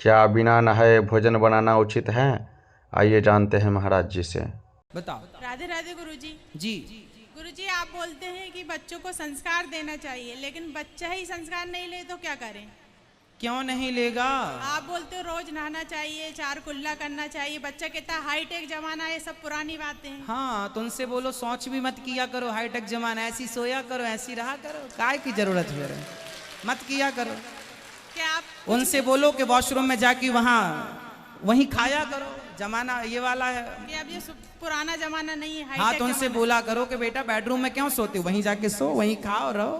क्या बिना नहाए भोजन बनाना उचित है? आइए जानते हैं महाराज जी से। बताओ। राधे राधे गुरुजी। जी। गुरुजी, आप बोलते हैं कि बच्चों को संस्कार देना चाहिए, लेकिन बच्चा ही संस्कार नहीं ले तो क्या करें? क्यों नहीं लेगा? आप बोलते हो रोज नहाना चाहिए, 4 कुल्ला करना चाहिए, बच्चा कहता है हाईटेक जमाना है, सब पुरानी बातें हैं। हाँ, तो उनसे बोलो सोच भी मत किया करो, हाईटेक जमाना, ऐसी सोया करो, ऐसी रहा करो, काय की जरूरत है, मत किया करो। क्या आप उनसे बोलो कि वॉशरूम में जाके वहीं खाया करो, जमाना ये वाला है। कि अब ये पुराना जमाना नहीं है, हाँ, हाईटेक तो उनसे जमाना बोला करो कि बेटा बेडरूम में क्यों सोते हो, वहीं जाके सो, वहीं खाओ रहो।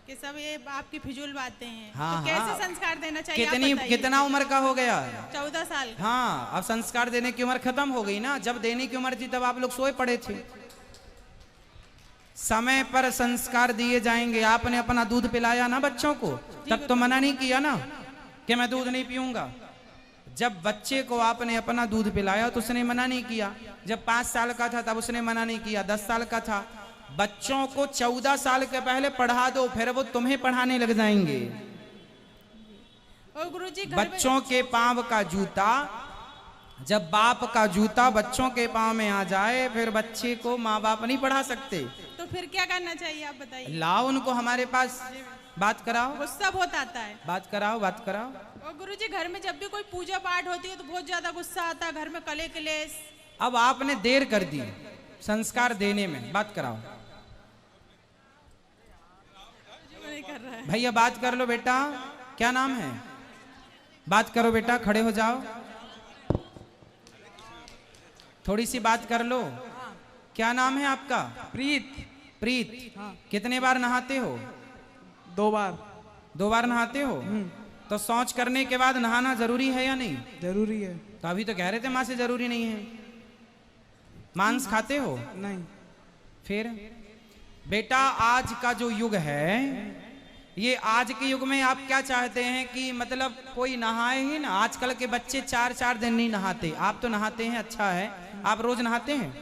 कि सब ये आपकी फिजूल बातें हैं। हाँ, तो कैसे हाँ। संस्कार देना चाहिए? आप बताइए। कितना उम्र का हो गया? 14 साल। हाँ, अब संस्कार देने की उम्र खत्म हो गई ना। जब देने की उम्र थी तब आप लोग सोए पड़े थे। समय पर संस्कार दिए जाएंगे। आपने अपना दूध पिलाया ना बच्चों को, तब तो मना नहीं किया ना कि मैं दूध नहीं पीऊंगा। जब बच्चे को आपने अपना दूध पिलाया तो उसने मना नहीं किया। जब 5 साल का था तब उसने मना नहीं किया। 10 साल का था। बच्चों को 14 साल के पहले पढ़ा दो, फिर वो तुम्हें पढ़ाने लग जाएंगे। और गुरुजी बच्चों के पांव का जूता, जब बाप का जूता बच्चों के पांव में आ जाए, फिर बच्चे को माँ बाप नहीं पढ़ा सकते। तो फिर क्या करना चाहिए आप बताइए? लाओ उनको हमारे पास, बात कराओ, गुस्सा बहुत आता है। बात कराओ, बात कराओ। और गुरुजी, घर में जब भी कोई पूजा पाठ होती है तो बहुत ज्यादा गुस्सा आता है, घर में कले कलेश। अब आपने देर कर दी संस्कार देने में, बात कराओ। नहीं कर रहा है। भैया बात कर लो बेटा, क्या नाम है? बात करो बेटा, खड़े हो जाओ, थोड़ी सी बात कर लो। क्या नाम है आपका? प्रीत। प्रीत। कितने बार नहाते हो? 2 बार। 2 बार नहाते हो? तो शौच करने के बाद नहाना जरूरी है या नहीं? जरूरी है। तो अभी तो कह रहे थे माँ से जरूरी नहीं है। मांस खाते हो? नहीं। फिर बेटा, आज का जो युग है, ये आज के युग में आप क्या चाहते हैं कि मतलब कोई नहाए ही ना? आजकल के बच्चे 4-4 दिन नहीं नहाते। आप तो नहाते हैं, अच्छा है। आप रोज नहाते हैं?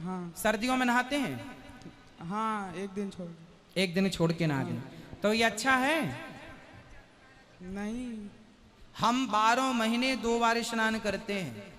हाँ। सर्दियों में नहाते हैं? हाँ, एक दिन छोड़। एक दिन छोड़ के नहा दें तो ये अच्छा है? नहीं। हम 12 महीने 2 बार स्नान करते हैं।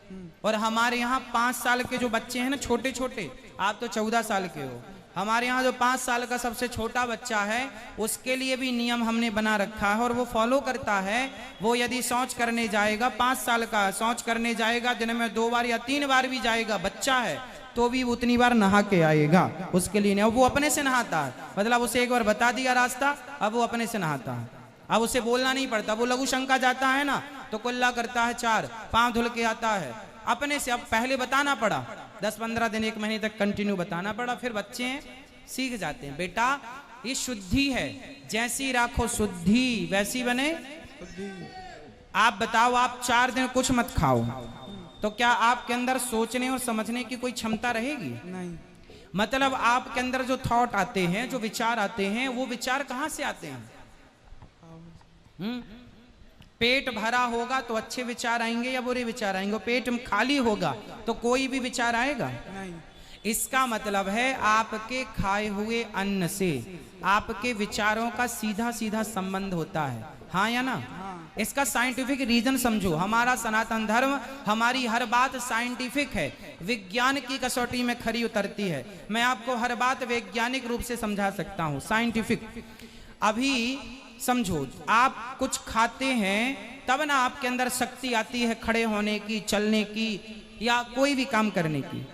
और हमारे यहाँ 5 साल के जो बच्चे हैं ना, छोटे छोटे, आप तो 14 साल के हो, हमारे यहाँ जो 5 साल का सबसे छोटा बच्चा है, उसके लिए भी नियम हमने बना रखा है और वो फॉलो करता है। वो यदि शौच करने जाएगा, 5 साल का शौच करने जाएगा, दिन में 2 बार या 3 बार भी जाएगा, बच्चा है, तो भी उतनी बार नहा के आएगा। उसके लिए नहीं, अब वो अपने से नहाता है। मतलब उसे एक बार बता दिया रास्ता, अब वो अपने से नहाता है। अब उसे बोलना नहीं पड़ता। वो लघु शंका जाता है ना, तो कुल्ला करता है 4, पांव धुल के आता है अपने से। अब पहले बताना पड़ा, 10-15 दिन 1 महीने तक कंटिन्यू बताना पड़ा, फिर बच्चे सीख जाते हैं। बेटा, ये शुद्धि है, जैसी राखो शुद्धि वैसी बने। आप बताओ, आप 4 दिन कुछ मत खाओ तो क्या आपके अंदर सोचने और समझने की कोई क्षमता रहेगी? नहीं। मतलब आपके अंदर जो थॉट आते हैं, जो विचार आते हैं, वो विचार कहां से आते हैं? पेट भरा होगा तो अच्छे विचार आएंगे या बुरे विचार आएंगे? पेट खाली होगा तो कोई भी विचार आएगा? नहीं। इसका मतलब है आपके खाए हुए अन्न से आपके विचारों का सीधा सीधा संबंध होता है, हाँ या ना? हाँ। इसका साइंटिफिक रीजन समझो। हमारा सनातन धर्म, हमारी हर बात साइंटिफिक है, विज्ञान की कसौटी में खरी उतरती है। मैं आपको हर बात वैज्ञानिक रूप से समझा सकता हूं, साइंटिफिक। अभी समझो, आप कुछ खाते हैं तब ना आपके अंदर शक्ति आती है खड़े होने की, चलने की, या कोई भी काम करने की।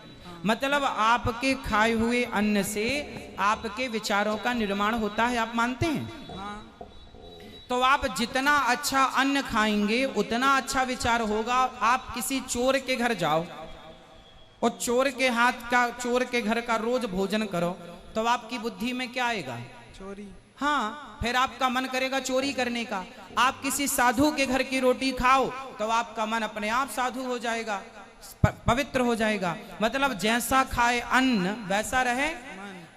मतलब आपके खाए हुए अन्न से आपके विचारों का निर्माण होता है, आप मानते हैं? हाँ। तो आप जितना अच्छा अन्न खाएंगे उतना अच्छा विचार होगा। आप किसी चोर के घर जाओ और चोर के हाथ का, चोर के घर का रोज भोजन करो, तो आपकी बुद्धि में क्या आएगा? चोरी। हाँ, फिर आपका मन करेगा चोरी करने का। आप किसी साधु के घर की रोटी खाओ तो आपका मन अपने आप साधु हो जाएगा, पवित्र हो जाएगा। मतलब जैसा खाए अन्न वैसा रहे।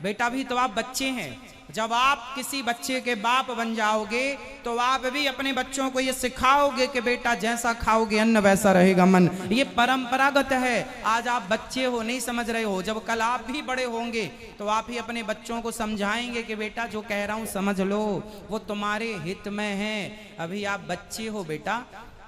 बेटा, भी तो आप बच्चे हैं। जब आप किसी बच्चे के बाप बन जाओगे तो आप भी अपने बच्चों को ये सिखाओगे कि बेटा जैसा खाओगे अन्न वैसा रहेगा मन। ये परंपरागत है। आज आप बच्चे हो, नहीं समझ रहे हो, जब कल आप भी बड़े होंगे तो आप ही अपने बच्चों को समझाएंगे कि बेटा जो कह रहा हूं समझ लो, वो तुम्हारे हित में है। अभी आप बच्चे हो बेटा,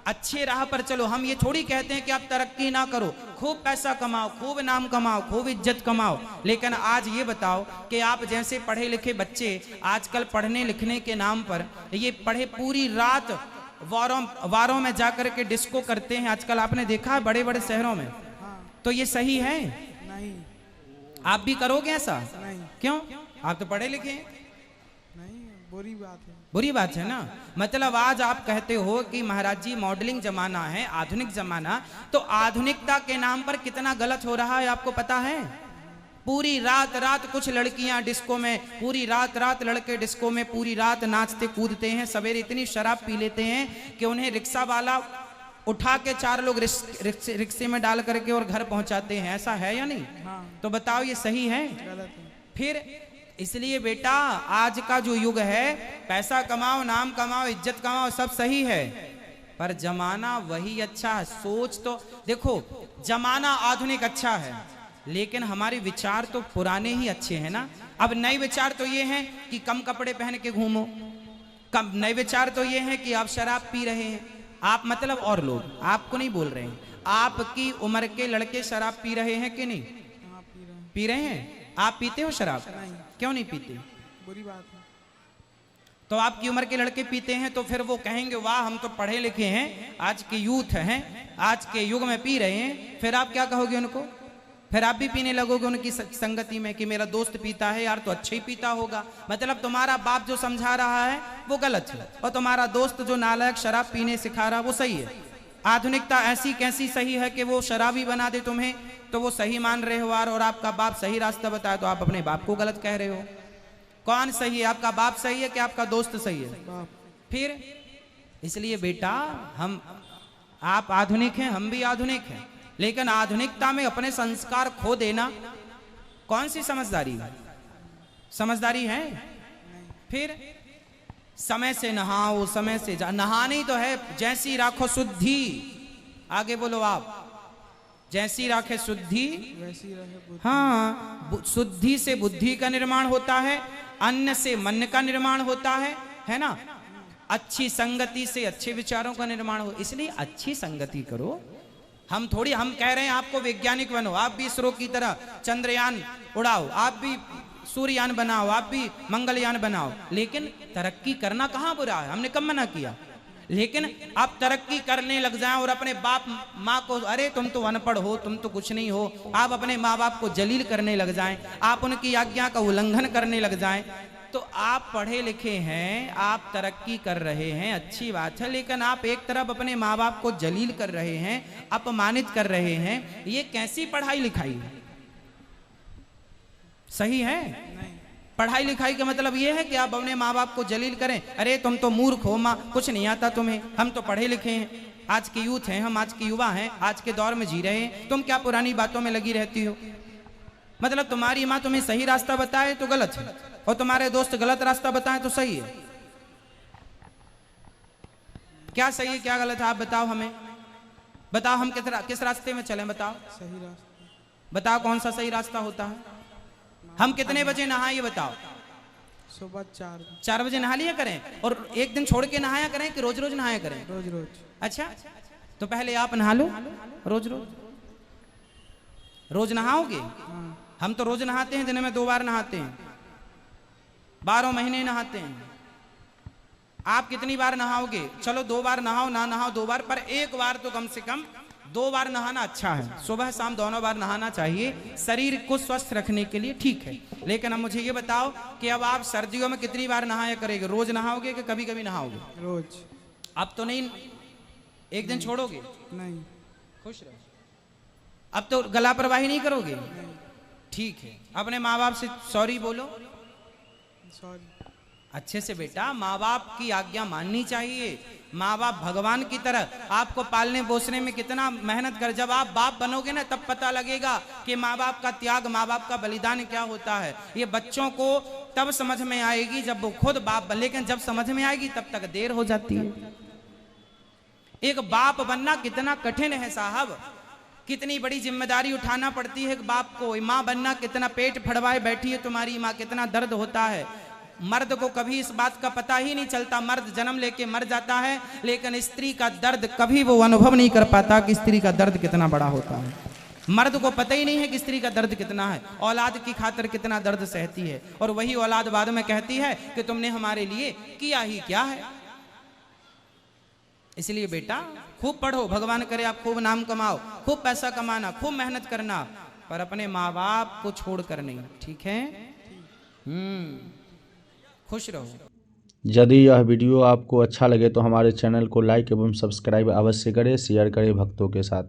अच्छे राह पर चलो। हम ये थोड़ी कहते हैं कि आप तरक्की ना करो, खूब पैसा कमाओ, खूब नाम कमाओ, खूब इज्जत कमाओ, लेकिन आज ये बताओ कि आप जैसे पढ़े लिखे बच्चे आजकल पढ़ने लिखने के नाम पर ये पढ़े पूरी रात वारों में जाकर के डिस्को करते हैं आजकल, आपने देखा है बड़े बड़े शहरों में। तो ये सही है? नहीं। आप भी करोगे ऐसा? नहीं। क्यों? आप तो पढ़े लिखे हैं। नहीं, बुरी बात है। बुरी बात है ना। मतलब आज आप कहते हो कि महाराज जी मॉडलिंग जमाना है, आधुनिक जमाना, तो आधुनिकता के नाम पर कितना गलत हो रहा है आपको पता है? पूरी रात कुछ लड़कियां डिस्को में, पूरी रात लड़के डिस्को में पूरी रात नाचते कूदते हैं, सवेरे इतनी शराब पी लेते हैं कि उन्हें रिक्शा वाला उठा के 4 लोग रिक्शे में डाल करके और घर पहुंचाते हैं। ऐसा है या नहीं? हाँ। तो बताओ ये सही है? गलत है। फिर इसलिए बेटा आज का जो युग है, पैसा कमाओ, नाम कमाओ, इज्जत कमाओ, सब सही है, पर जमाना वही अच्छा है। सोच तो देखो, जमाना आधुनिक अच्छा है, लेकिन हमारे विचार तो पुराने ही अच्छे हैं ना। अब नए विचार तो ये हैं कि कम कपड़े पहन के घूमो, कम नए विचार तो ये हैं कि आप शराब पी रहे हैं। आप मतलब और लोग, आपको नहीं बोल रहे हैं, आपकी उम्र के लड़के शराब पी रहे हैं कि नहीं? हाँ, पी रहे हैं। पी रहे हैं। आप पीते हो शराब? नहीं। क्यों नहीं पीते? बुरी बात है। तो आपकी उम्र के लड़के पीते हैं तो फिर वो कहेंगे वाह हम तो पढ़े लिखे हैं, आज के यूथ हैं, आज के युग में पी रहे हैं। फिर आप क्या कहोगे उनको? फिर आप भी पीने लगोगे उनकी संगति में कि मेरा दोस्त पीता है यार तो अच्छा ही पीता होगा। मतलब तुम्हारा बाप जो समझा रहा है वो गलत है, और तुम्हारा दोस्त जो नालायक शराब पीने सिखा रहा वो सही है। आधुनिकता ऐसी कैसी सही है कि वो शराबी बना दे तुम्हें, तो वो सही मान रहे हो और आपका बाप सही रास्ता बताए तो आप अपने बाप को गलत कह रहे हो। कौन सही है? आपका बाप सही है कि आपका दोस्त सही है? बाप। फिर इसलिए बेटा आप आधुनिक हैं, हम भी आधुनिक हैं, लेकिन आधुनिकता में अपने संस्कार खो देना कौन सी समझदारी है? समझदारी है? फिर समय से नहाओ, समय से नहानी तो है, जैसी राखो शुद्धि। आगे बोलो आप, जैसी राखे शुद्धि वैसी रहे बुद्धि। हाँ, शुद्धि से बुद्धि का निर्माण होता है, अन्न से मन का निर्माण होता है ना। अच्छी संगति से अच्छे विचारों का निर्माण हो, इसलिए अच्छी संगति करो। हम कह रहे हैं आपको वैज्ञानिक बनो, आप भी इसरो की तरह चंद्रयान उड़ाओ, आप भी सूर्ययान बनाओ, आप भी मंगलयान बनाओ, लेकिन तरक्की करना कहाँ बुरा है? हमने कब मना किया? लेकिन आप तरक्की करने लग जाएं और अपने बाप माँ को, अरे तुम तो अनपढ़ हो, तुम तो कुछ नहीं हो, आप अपने माँ बाप को जलील करने लग जाएं, आप उनकी आज्ञा का उल्लंघन करने लग जाएं, तो आप पढ़े लिखे हैं, आप तरक्की कर रहे हैं, अच्छी बात है, लेकिन आप एक तरफ अपने माँ बाप को जलील कर रहे हैं, अपमानित कर रहे हैं। ये कैसी पढ़ाई लिखाई है? सही है? नहीं। पढ़ाई लिखाई का मतलब ये है कि आप अपने माँ बाप को जलील करें, अरे तुम तो मूर्ख हो माँ, कुछ नहीं आता तुम्हें, हम तो पढ़े लिखे हैं, आज के यूथ हैं हम, आज के युवा हैं, आज के दौर में जी रहे हैं, तुम क्या पुरानी बातों में लगी रहती हो? मतलब तुम्हारी माँ तुम्हें सही रास्ता बताए तो गलत है, और तुम्हारे दोस्त गलत रास्ता बताएं तो सही है। क्या सही है क्या गलत है? आप बताओ हमें, बताओ हम किस रास्ते में चलें? बताओ, सही रास्ता। बताओ कौन सा सही रास्ता होता है? हम कितने बजे नहाएं ये बताओ? सुबह 4 बजे नहा लिया करें, और एक दिन छोड़ के नहाया करें कि रोज रोज नहाया करें? रोज रोज। अच्छा, तो पहले आप नहा लो, रोज रोज रोज नहाओगे? हम तो रोज नहाते हैं, दिन में 2 बार नहाते हैं, 12 महीने नहाते हैं। आप कितनी बार नहाओगे? चलो 2 बार नहाओ, ना नहाओ 2 बार, पर 1 बार तो कम से कम 2 बार नहाना अच्छा है। सुबह शाम दोनों बार नहाना चाहिए, शरीर को स्वस्थ रखने के लिए ठीक है। लेकिन अब मुझे ये बताओ कि अब आप सर्दियों में कितनी बार नहाया करेंगे? रोज नहाओगे कि कभी कभी नहाओगे? रोज। अब तो नहीं, एक दिन छोड़ोगे? नहीं। खुश रहो। अब तो गला प्रवाही नहीं करोगे? ठीक है, अपने माँ बाप से सॉरी बोलो। सॉरी। अच्छे से बेटा, माँ बाप की आज्ञा माननी चाहिए। माँ बाप भगवान की तरह आपको पालने पोसने में कितना मेहनत कर, जब आप बाप बनोगे ना तब पता लगेगा कि माँ बाप का त्याग, माँ बाप का बलिदान क्या होता है। ये बच्चों को तब समझ में आएगी जब वो खुद बाप बन, लेकिन जब समझ में आएगी तब तक देर हो जाती है। एक बाप बनना कितना कठिन है साहब, कितनी बड़ी जिम्मेदारी उठाना पड़ती है एक बाप को। माँ बनना कितना, पेट फड़वाए बैठी है तुम्हारी माँ, कितना दर्द होता है। मर्द को कभी इस बात का पता ही नहीं चलता, मर्द जन्म लेके मर जाता है, लेकिन स्त्री का दर्द कभी वो अनुभव नहीं कर पाता कि स्त्री का दर्द कितना बड़ा होता है। मर्द को पता ही नहीं है कि स्त्री का दर्द कितना है, औलाद की खातिर कितना दर्द सहती है, और वही औलाद बाद में कहती है कि तुमने हमारे लिए किया ही क्या है। इसलिए बेटा खूब पढ़ो, भगवान करे आप खूब नाम कमाओ, खूब पैसा कमाना, खूब मेहनत करना, पर अपने माँ बाप को छोड़कर नहीं, ठीक है? खुश रहो। यदि यह वीडियो आपको अच्छा लगे तो हमारे चैनल को लाइक एवं सब्सक्राइब अवश्य करें, शेयर करें भक्तों के साथ।